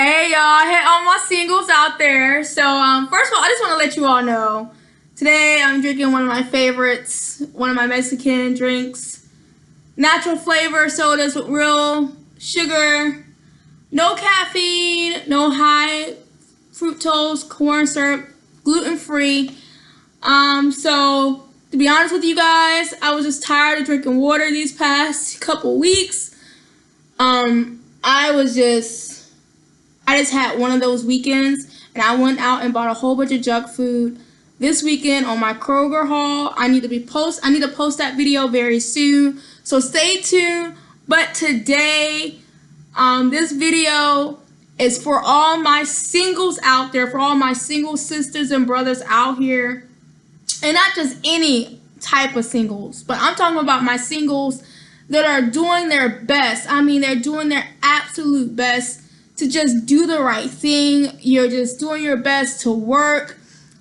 Hey y'all, hey all my singles out there. So first of all, I just want to let you all know, today I'm drinking one of my favorites, one of my Mexican drinks. Natural flavor sodas with real sugar, no caffeine, no high fructose, corn syrup, gluten-free. So to be honest with you guys, I was just tired of drinking water these past couple weeks. I just had one of those weekends, and I went out and bought a whole bunch of junk food. This weekend on my Kroger haul, I need to post that video very soon, so stay tuned. But today, this video is for all my singles out there, for all my single sisters and brothers out here, and not just any type of singles, but I'm talking about my singles that are doing their best. I mean, they're doing their absolute best to just do the right thing. You're just doing your best to work,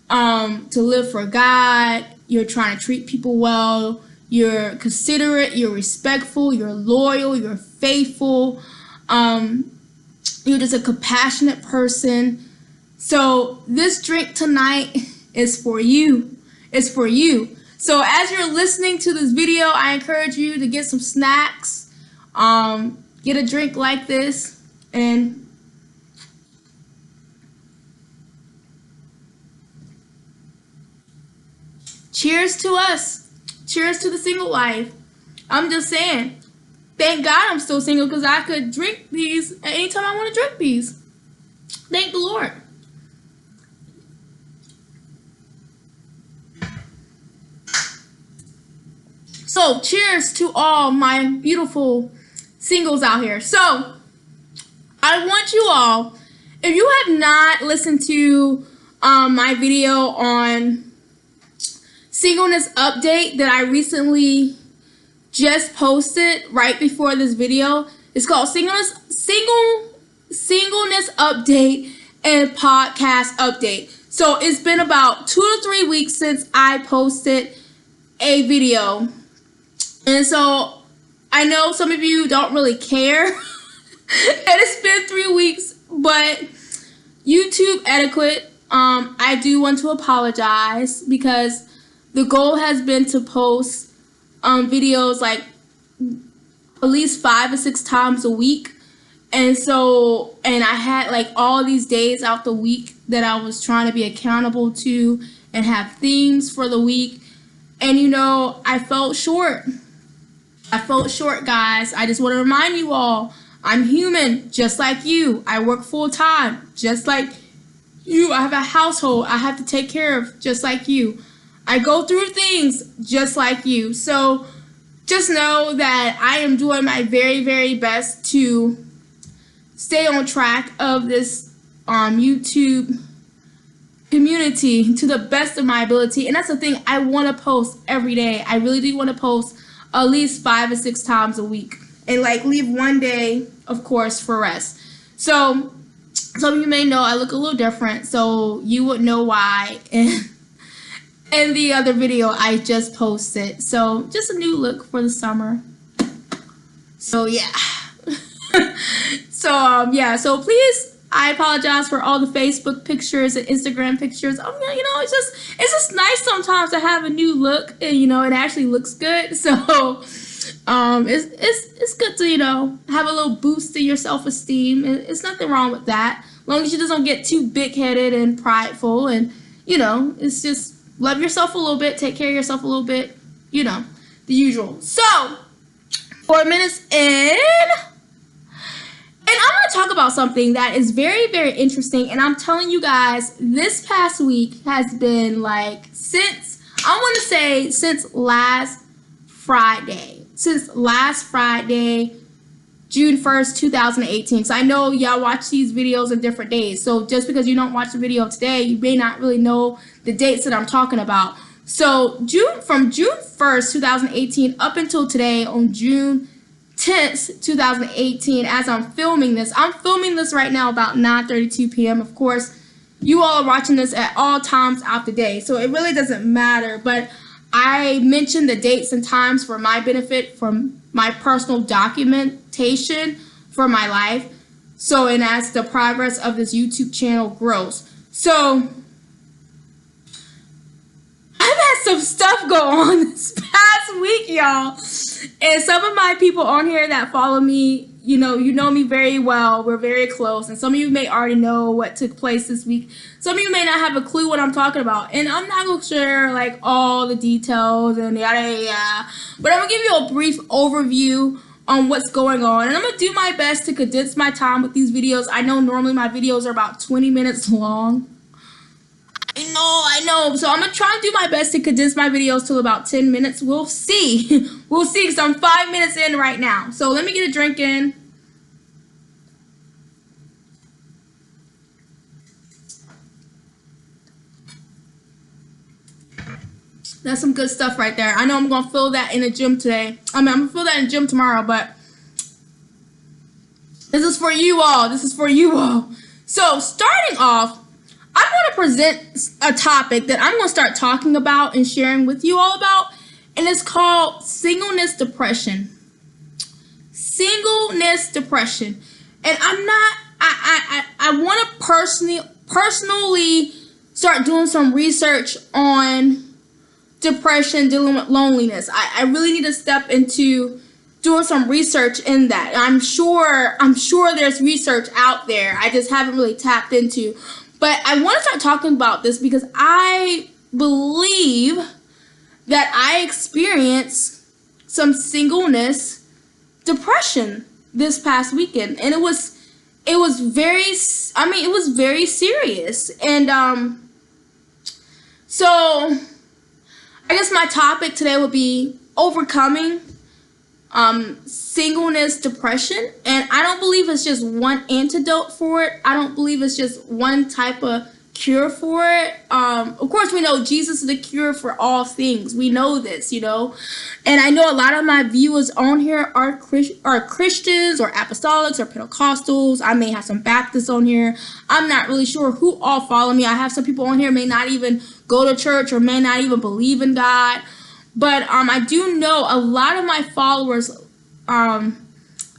to live for God. You're trying to treat people well. You're considerate. You're respectful. You're loyal. You're faithful. You're just a compassionate person. So this drink tonight is for you. It's for you. So as you're listening to this video, I encourage you to get some snacks, get a drink like this, and cheers to us. Cheers to the single life. I'm just saying, thank God I'm still single, because I could drink these at any time I want to drink these. Thank the Lord. So cheers to all my beautiful singles out here. So I want you all, if you have not listened to my video on Singleness Update that I recently just posted right before this video, it's called Singleness Update and Podcast Update. So it's been about 2 to 3 weeks since I posted a video. And so I know some of you don't really care that it's been 3 weeks, but YouTube etiquette, I do want to apologize, because the goal has been to post videos like at least 5 or 6 times a week. And I had like all these days out the week that I was trying to be accountable to and have themes for the week. And I felt short. Guys. I just want to remind you all, I'm human just like you. I work full time just like you. I have a household I have to take care of just like you. I go through things just like you. So just know that I am doing my very, very best to stay on track of this YouTube community to the best of my ability. And that's the thing, I want to post every day. I really do want to post at least 5 or 6 times a week, and like leave one day, of course, for rest. So some of you may know I look a little different, so you would know why in the other video I just posted. So just a new look for the summer. So yeah. So please, I apologize for all the Facebook pictures and Instagram pictures. It's just nice sometimes to have a new look, and it actually looks good. So it's good to have a little boost to your self-esteem. It's nothing wrong with that, as long as you just don't get too big-headed and prideful. And it's just love yourself a little bit, take care of yourself a little bit, the usual. So 4 minutes in. And I'm going to talk about something that is very, very interesting. And I'm telling you guys, this past week has been like since last Friday. Since last Friday, June 1st, 2018. So I know y'all watch these videos on different days. So just because you don't watch the video today, you may not really know the dates that I'm talking about. So from June 1st, 2018 up until today on June 10th, 2018, as I'm filming this right now about 9:32 p.m. Of course, you all are watching this at all times out the day, so it really doesn't matter. But I mentioned the dates and times for my benefit, from my personal documentation for my life. So, and as the progress of this YouTube channel grows. So, I've had some stuff go on this past week, y'all. And some of my people on here that follow me, you know me very well. We're very close. And some of you may already know what took place this week. Some of you may not have a clue what I'm talking about. And I'm not going to share like all the details and yada yada yada. But I'm going to give you a brief overview on what's going on. And I'm going to do my best to condense my time with these videos. I know normally my videos are about 20 minutes long. I know. So I'm going to try and do my best to condense my videos to about 10 minutes. We'll see. We'll see, because I'm 5 minutes in right now. So let me get a drink in. That's some good stuff right there. I know I'm going to feel that in the gym today. I'm going to feel that in the gym tomorrow, but this is for you all. This is for you all. So starting off, I'm going to present a topic that I'm going to start talking about and sharing with you all about, and it's called singleness depression. Singleness depression. And I want to personally start doing some research on depression, dealing with loneliness. I really need to step into doing some research in that. I'm sure there's research out there. I just haven't really tapped into. But I want to start talking about this because I believe that I experienced some singleness depression this past weekend, and it was very serious. And so I guess my topic today would be overcoming singleness depression. And I don't believe it's just one antidote for it. I don't believe it's just one type of cure for it. Of course, we know Jesus is the cure for all things. We know this, And I know a lot of my viewers on here are Christians or apostolics or Pentecostals. I may have some Baptists on here. I'm not really sure who all follow me. I have some people on here may not even go to church or may not even believe in God. But I do know a lot of my followers, I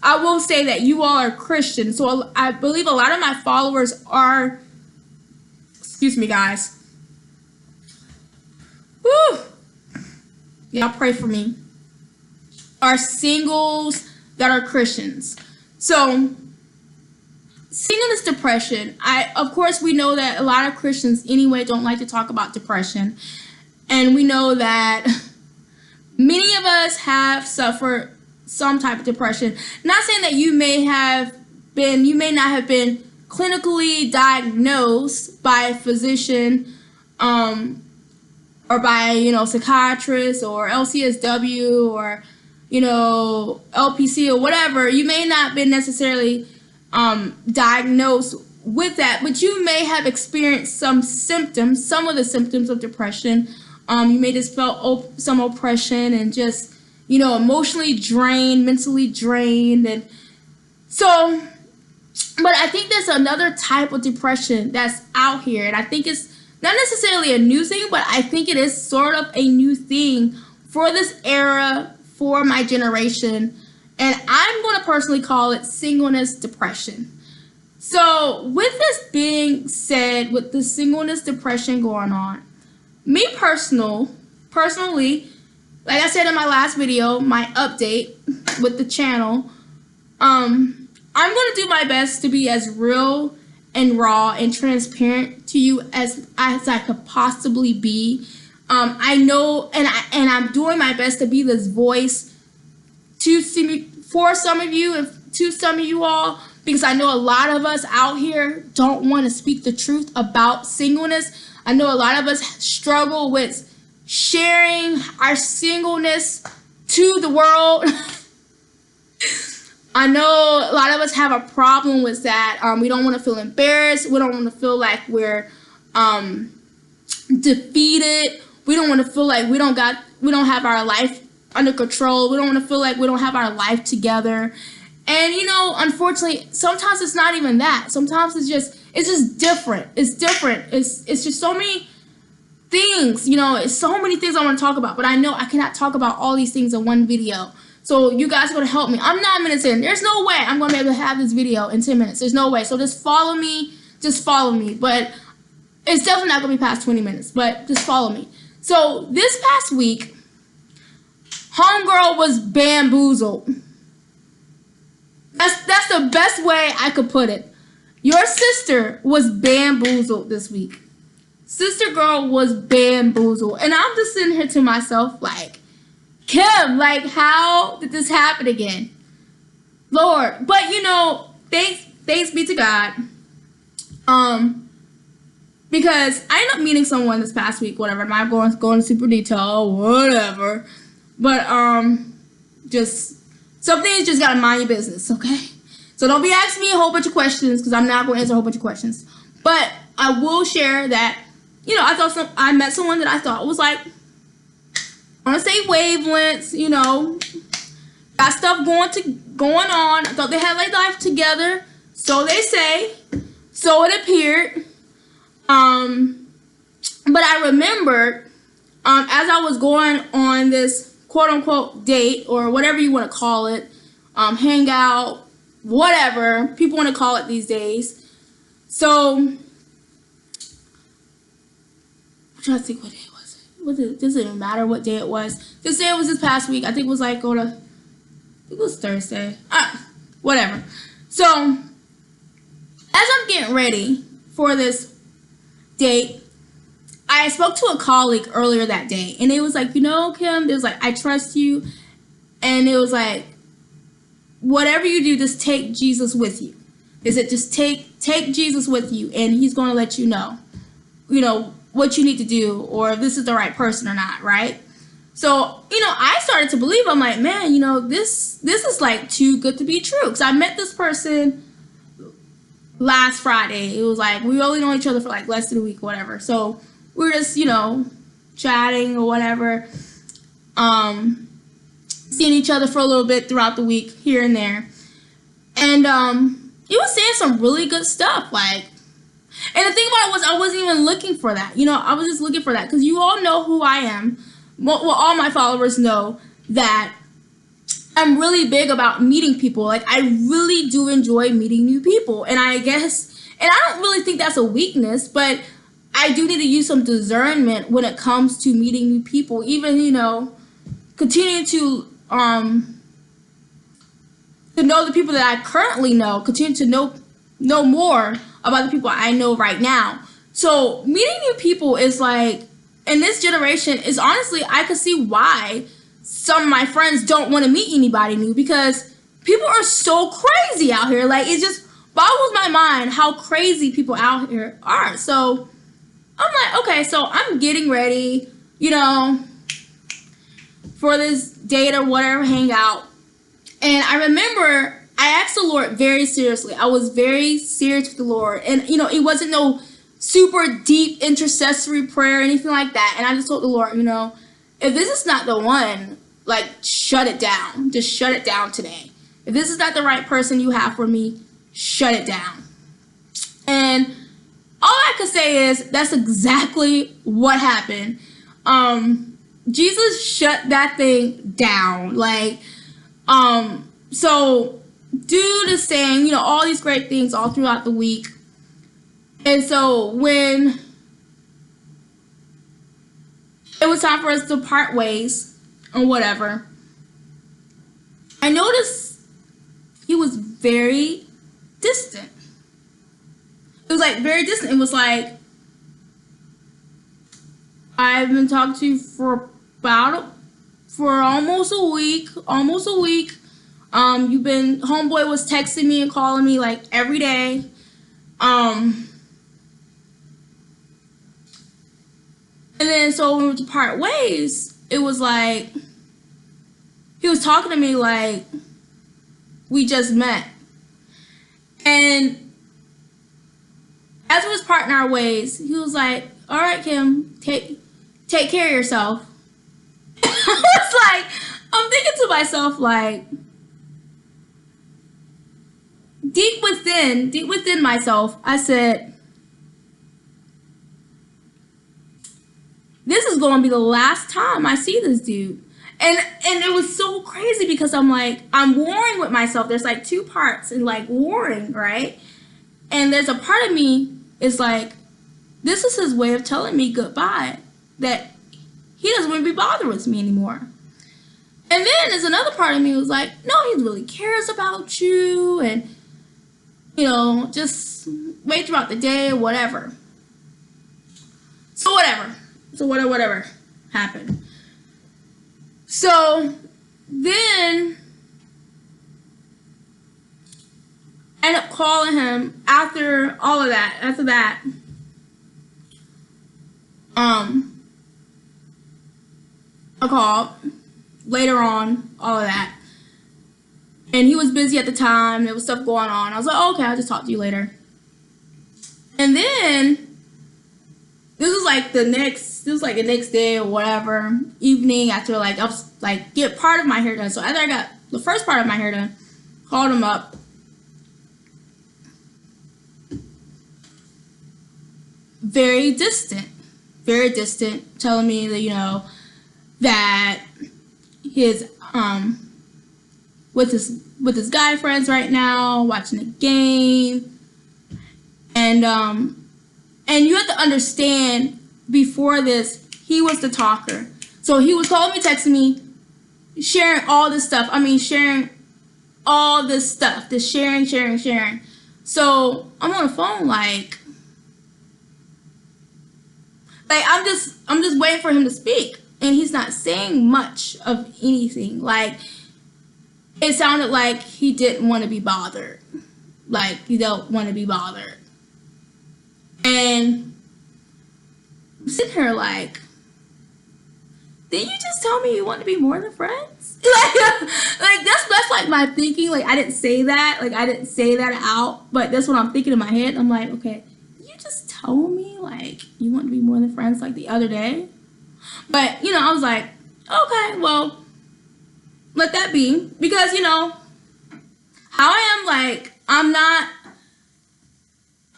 will say that you all are Christian. So I believe a lot of my followers are, excuse me, guys. Woo! Y'all pray for me. Are singles that are Christians. So singleness depression. Of course, we know that a lot of Christians anyway don't like to talk about depression. And we know that many of us have suffered some type of depression. Not saying that you may not have been clinically diagnosed by a physician, or by, psychiatrist or LCSW or, LPC or whatever. You may not have been necessarily diagnosed with that, but you may have experienced some symptoms, some of the symptoms of depression. You may just felt some oppression and just, emotionally drained, mentally drained. And so, but I think there's another type of depression that's out here. And I think it's not necessarily a new thing, but I think it is sort of a new thing for this era, for my generation. And I'm going to personally call it singleness depression. So with this being said, with the singleness depression going on, me personally, like I said in my last video, my update with the channel, I'm going to do my best to be as real and raw and transparent to you as I could possibly be. I know, and I'm doing my best to be this voice for some of you and to some of you all, because I know a lot of us out here don't want to speak the truth about singleness. I know a lot of us struggle with sharing our singleness to the world. I know a lot of us have a problem with that. We don't want to feel embarrassed. We don't want to feel like we're defeated. We don't want to feel like we don't have our life under control. We don't want to feel like we don't have our life together. And unfortunately, sometimes it's not even that. Sometimes it's just different. It's different. It's just so many things, it's so many things I want to talk about, but I know I cannot talk about all these things in one video. So you guys are going to help me. I'm 9 minutes in. There's no way I'm going to be able to have this video in 10 minutes. There's no way. So just follow me. Just follow me. But it's definitely not going to be past 20 minutes. But just follow me. So this past week, homegirl was bamboozled. That's the best way I could put it. Your sister was bamboozled this week. Sister girl was bamboozled. And I'm just sitting here to myself like, Kim, like, how did this happen again? Lord. But, you know, thanks be to God. Because I ended up meeting someone this past week, whatever. I'm not going into super detail, whatever. But, just, some things just gotta mind your business, okay? So don't be asking me a whole bunch of questions, because I'm not going to answer a whole bunch of questions. But I will share that, you know, I met someone that I thought was like, I want to say wavelengths, you know, got stuff going on. I thought they had like life together, so they say, so it appeared. But I remembered, as I was going on this quote unquote date or whatever you want to call it, hangout, whatever people want to call it these days. So, I'm trying to think what day it was. It doesn't even matter what day it was. Just say it was this past week. I think it was like it was Thursday. Whatever. So, as I'm getting ready for this date, I spoke to a colleague earlier that day, and it was like, you know, Kim, it was like, I trust you, and it was like, whatever you do, just take Jesus with you. Is it just take Jesus with you, and he's going to let you know what you need to do, or if this is the right person or not, right? So, you know, I started to believe. I'm like, man, you know, this is like too good to be true. Because I met this person last Friday. It was like, we only know each other for like less than a week or whatever. So we were just, you know, chatting or whatever. Seeing each other for a little bit throughout the week, here and there. And he was saying some really good stuff, like, and the thing about it was I wasn't even looking for that. You know, I was just looking for that because you all know who I am. Well, all my followers know that I'm really big about meeting people. Like, I really do enjoy meeting new people. And I guess, and I don't really think that's a weakness, but I do need to use some discernment when it comes to meeting new people. Even, you know, continue to know the people that I currently know, continue to know more about the people I know right now. So meeting new people is like, in this generation, is honestly, I could see why some of my friends don't want to meet anybody new, because people are so crazy out here. Like, it just boggles my mind how crazy people out here are. So I'm like, okay, so I'm getting ready, you know, for this date or whatever, hangout. And I remember I asked the Lord very seriously. I was very serious with the Lord. And, you know, it wasn't no super deep intercessory prayer or anything like that. And I just told the Lord, you know, if this is not the one, like, shut it down. Just shut it down today. If this is not the right person you have for me, shut it down. And all I could say is that's exactly what happened. Jesus shut that thing down. Like, so dude is saying, you know, all these great things all throughout the week. And so when it was time for us to part ways or whatever, I noticed he was very distant. It was like very distant. It was like, I've been talking to you for almost a week. Homeboy was texting me and calling me like every day. And then so when we were to part ways, it was like, he was talking to me like we just met. And as we was parting our ways, he was like, all right, Kim, take care of yourself. I was like, I'm thinking to myself, like, deep within myself, I said, this is going to be the last time I see this dude. And it was so crazy because I'm like, I'm warring with myself. There's like two parts and like warring, right? And there's a part of me is like, this is his way of telling me goodbye, that he doesn't want to be bothered with me anymore. And then there's another part of me who's like, no, he really cares about you, and just wait throughout the day or whatever. So whatever happened. So then I ended up calling him after all of that. After that, I called later on, all of that. And he was busy at the time. There was stuff going on. I was like, oh, okay, I'll just talk to you later. And then this was like the next day or whatever, evening, after I was get part of my hair done. So after I got the first part of my hair done, called him up. Very distant, telling me that, that his with his guy friends right now, watching the game. And you have to understand, before this, he was the talker. So he was calling me, texting me, sharing all this stuff. Sharing all this stuff. This sharing. So I'm on the phone I'm just waiting for him to speak. And he's not saying much of anything. It sounded like he didn't want to be bothered. He don't want to be bothered. And I'm sitting here did you just tell me you want to be more than friends? That's my thinking. I didn't say that. I didn't say that out. But that's what I'm thinking in my head. I'm like, okay, you just told me you want to be more than friends the other day. But, I was like, okay, well, let that be. Because, how I am, I'm not,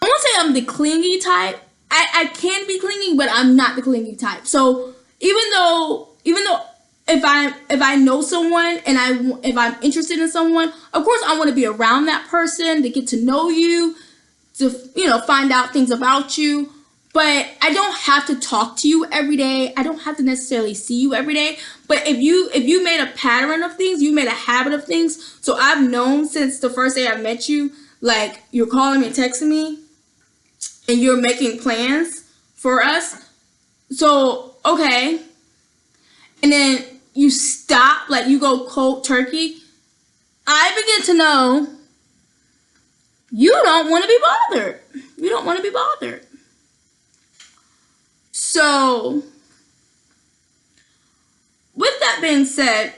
I won't say I'm the clingy type. I can be clingy, but I'm not the clingy type. So even though if I know someone and if I'm interested in someone, of course I want to be around that person, to get to know you, to find out things about you. But I don't have to talk to you every day. I don't have to necessarily see you every day. But if you made a pattern of things, you made a habit of things. So I've known since the first day I met you, you're calling me and texting me, and you're making plans for us. So, okay. And then you stop, you go cold turkey. I begin to know you don't want to be bothered. You don't want to be bothered. So, with that being said,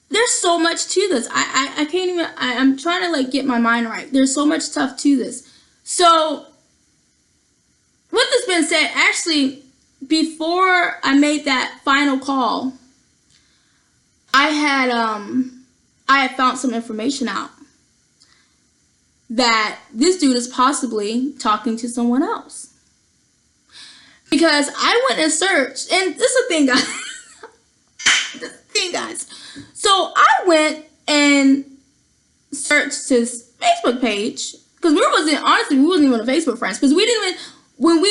there's so much to this. I can't even, I'm trying to get my mind right. There's so much stuff to this. So, with this being said, actually, before I made that final call, I had found some information out that this dude is possibly talking to someone else. Because I went and searched, and this is the thing, guys. So I went and searched his Facebook page, because we wasn't even a Facebook friends, because we didn't even, when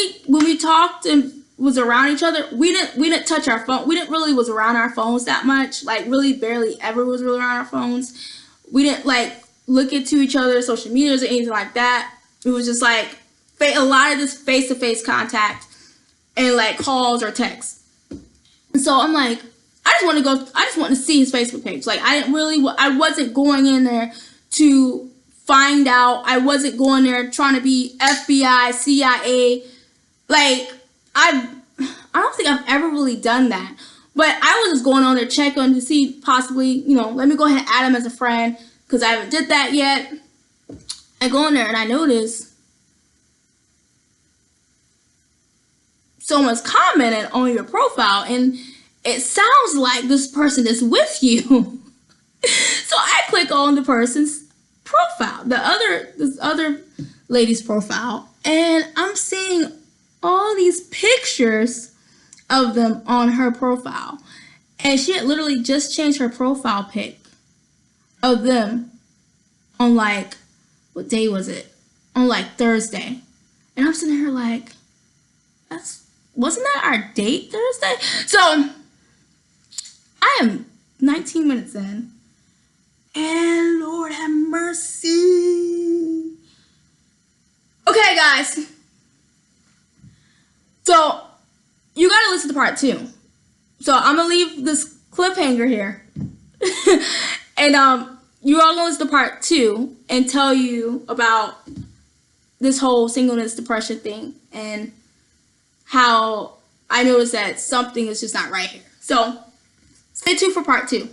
we talked and was around each other, we didn't touch our phone. We didn't really was around our phones that much. Really barely ever was really around our phones. We didn't look into each other's social medias or anything like that. It was just a lot of this face-to-face contact and calls or texts. And so I'm I just want to see his Facebook page. I wasn't going in there to find out. I wasn't going there trying to be FBI, CIA. I don't think I've ever really done that. But I was just going on there checking to see possibly, let me go ahead and add him as a friend, because I haven't did that yet. I go in there and I notice someone's commented on your profile, and it sounds like this person is with you. So I click on the person's profile, this other lady's profile, and I'm seeing all these pictures of them on her profile. And she had literally just changed her profile pic of them on like, what day was it? On like Thursday. And I'm sitting here like, wasn't that our date Thursday? So I am 19 minutes in. And Lord have mercy. Okay, guys. So you gotta listen to part 2. So I'm gonna leave this cliffhanger here. And you all gonna listen to part 2 and tell you about this whole singleness depression thing and how I noticed that something is just not right here. So stay tuned for part 2.